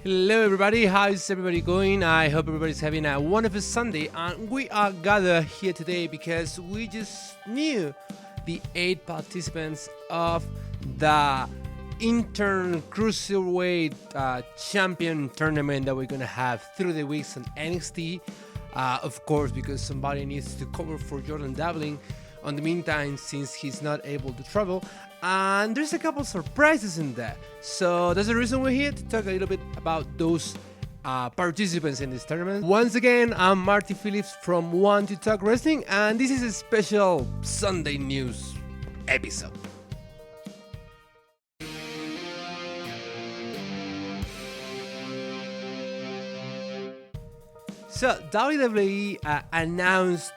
Hello everybody, how's everybody going? I hope everybody's having a wonderful Sunday, and we are gathered here today because we just knew the 8 participants of the INTERIM Cruiserweight Champion tournament that we're gonna have through the weeks on NXT. Of course, because somebody needs to cover for Jordan Devlin on the meantime, since he's not able to travel, and there's a couple surprises in there. So that's the reason we're here, to talk a little bit about those participants in this tournament. Once again, I'm Marty Phillips from One to Talk Wrestling, and this is a special Sunday news episode. So WWE announced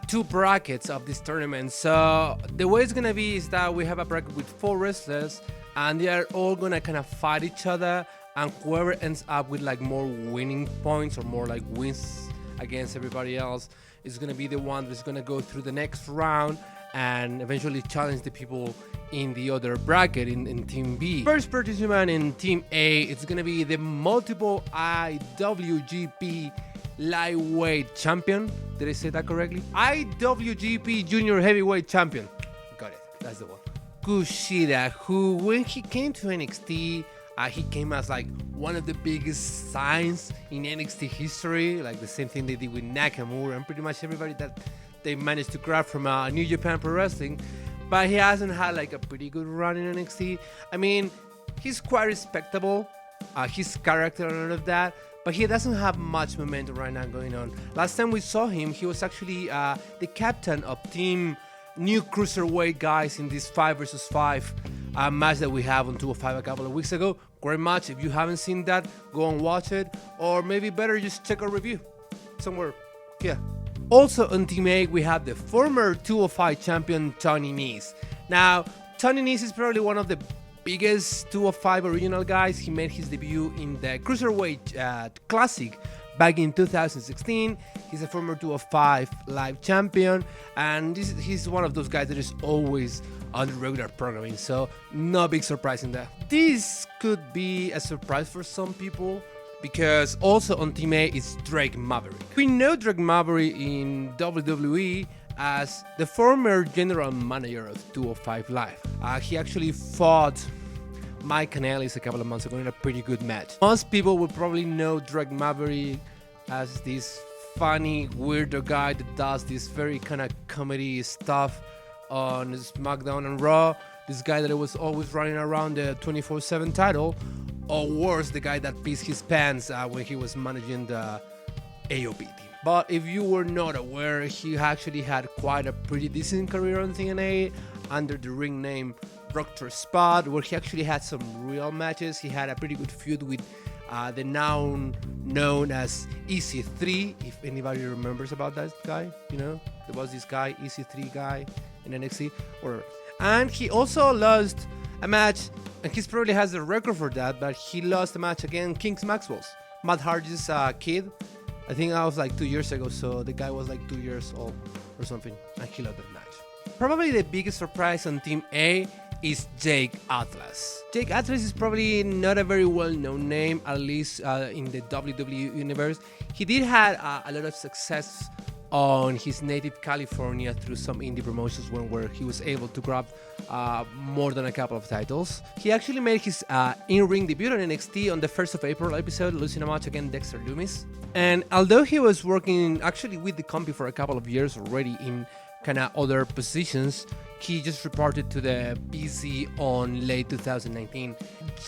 2 brackets of this tournament. So the way it's gonna be is that we have a bracket with 4 wrestlers, and they are all gonna kind of fight each other, and whoever ends up with like more winning points or more like wins against everybody else is gonna be the one that's gonna go through the next round and eventually challenge the people in the other bracket in Team B. First participant in Team A, it's gonna be the multiple IWGP Lightweight Champion. Did I say that correctly? IWGP Junior Heavyweight Champion. Got it. That's the one. Kushida, who when he came to NXT, he came as like one of the biggest signs in NXT history. Like the same thing they did with Nakamura and pretty much everybody that they managed to grab from New Japan Pro Wrestling. But he hasn't had like a pretty good run in NXT. I mean, he's quite respectable. His character and all of that. But he doesn't have much momentum right now going on. Last time we saw him, he was actually the captain of Team New Cruiserweight guys in this 5 vs 5 match that we have on 205 a couple of weeks ago. Great match. If you haven't seen that, go and watch it. Or maybe better, just check our review somewhere here. Also on Team A, we have the former 205 champion, Tony Nese. Now, Tony Nese is probably one of the biggest 205 original guys. He made his debut in the Cruiserweight Classic back in 2016. He's a former 205 live champion, and he's one of those guys that is always on the regular programming, so no big surprise in that. This could be a surprise for some people, because also on Team A is Drake Maverick. We know Drake Maverick in WWE as the former general manager of 205 Live. He actually fought Mike Kanellis a couple of months ago in a pretty good match. Most people will probably know Drake Maverick as this funny, weirdo guy that does this very kind of comedy stuff on SmackDown and Raw. This guy that was always running around the 24/7 title, or worse, the guy that pissed his pants when he was managing the AOP team. But if you were not aware, he actually had quite a pretty decent career on TNA under the ring name Dr. Spot, where he actually had some real matches. He had a pretty good feud with the now known as EC3, if anybody remembers about that guy. You know, there was this guy, EC3 guy in NXT. And he also lost a match, and he probably has the record for that, but he lost a match against Kings Maxwell's, Matt Hardy's kid. I think that was like 2 years ago, so the guy was like 2 years old or something, and he lost that match. Probably the biggest surprise on Team A is Jake Atlas. Jake Atlas is probably not a very well-known name, at least in the WWE universe. He did have a lot of success on his native California through some indie promotions where he was able to grab more than a couple of titles. He actually made his in-ring debut on NXT on the 1st of April episode, losing a match against Dexter Lumis. And although he was working actually with the company for a couple of years already in kind of other positions, he just reported to the PC on late 2019.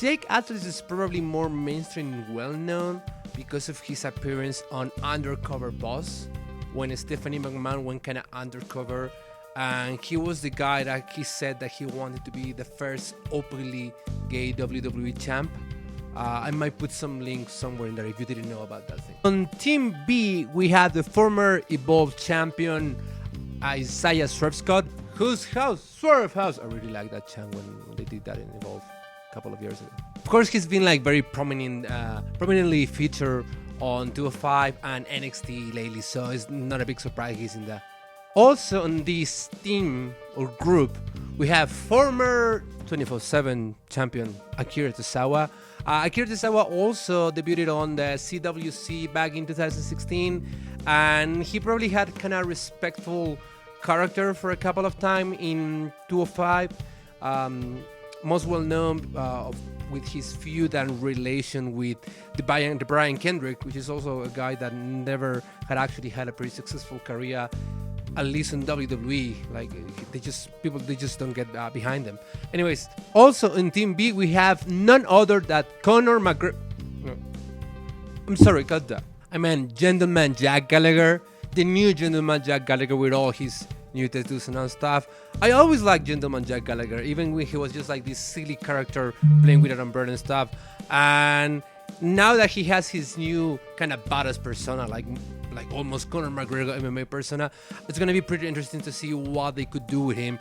Jake Atlas is probably more mainstream and well-known because of his appearance on Undercover Boss, when Stephanie McMahon went kind of undercover, and he was the guy that he said that he wanted to be the first openly gay WWE champ. I might put some links somewhere in there if you didn't know about that thing. On Team B, we have the former Evolve champion, Isiah Scott, whose house, Swerve House. I really like that chant when they did that in Evolve a couple of years ago. Of course, he's been like very prominently featured on 205 and NXT lately, so it's not a big surprise he's in there. Also on this team or group, we have former 24/7 champion Akira Tozawa Akira Tozawa also debuted on the CWC back in 2016, and he probably had kind of respectful character for a couple of time in 205. Most well known with his feud and relation with the Brian Kendrick, which is also a guy that never had actually had a pretty successful career, at least in WWE. Like they just don't get behind them. Anyways, also in Team B we have none other than Conor McGregor. No. I'm sorry, cut that. I meant Gentleman Jack Gallagher, the new Gentleman Jack Gallagher with all his new tattoos and stuff. I always liked Gentleman Jack Gallagher, even when he was just like this silly character playing with an umbrella and stuff. And now that he has his new kind of badass persona, like almost Conor McGregor MMA persona, it's gonna be pretty interesting to see what they could do with him.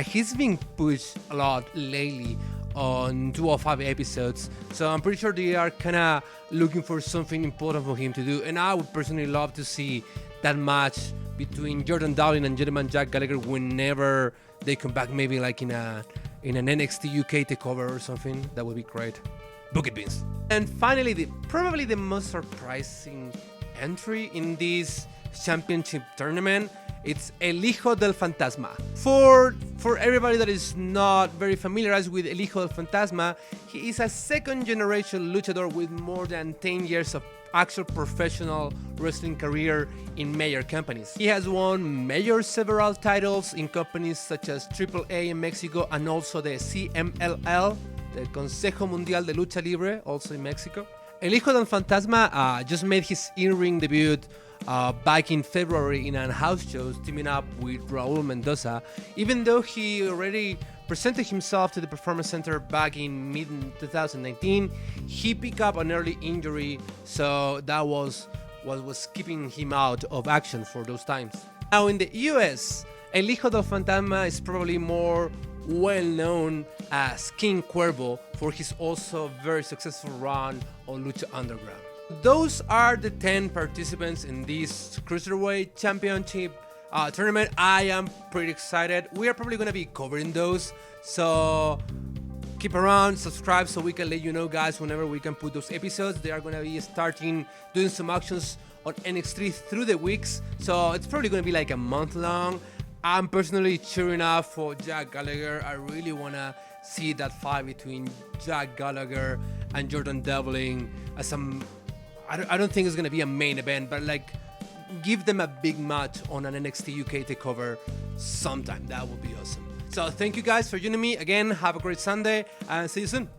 He's being pushed a lot lately on 205 episodes, so I'm pretty sure they are kind of looking for something important for him to do. And I would personally love to see that match between Jordan Devlin and Gentleman Jack Gallagher whenever they come back, maybe like in an NXT UK takeover or something. That would be great. Book it, Vince. And finally, probably the most surprising entry in this championship tournament, it's El Hijo del Fantasma. For everybody that is not very familiarized with El Hijo del Fantasma, he is a second generation luchador with more than 10 years of actual professional wrestling career in major companies. He has won several titles in companies such as AAA in Mexico and also the CMLL, the Consejo Mundial de Lucha Libre, also in Mexico. El Hijo del Fantasma just made his in-ring debut back in February in a house show, teaming up with Raul Mendoza, even though he already presented himself to the Performance Center back in mid-2019. He picked up an early injury, so that was what was keeping him out of action for those times. Now in the US, El Hijo del Fantasma is probably more well known as King Cuervo for his also very successful run on Lucha Underground. Those are the 10 participants in this Cruiserweight Championship tournament. I am pretty excited. We are probably going to be covering those, so keep around, subscribe so we can let you know, guys, whenever we can put those episodes. They are going to be starting doing some actions on NXT through the weeks, so it's probably going to be like a month long. I'm personally cheering up for Jack Gallagher. I really want to see that fight between Jack Gallagher and Jordan Devlin as some... I don't think it's going to be a main event, but like give them a big match on an NXT UK takeover sometime. That would be awesome. So thank you guys for joining me again. Have a great Sunday and see you soon.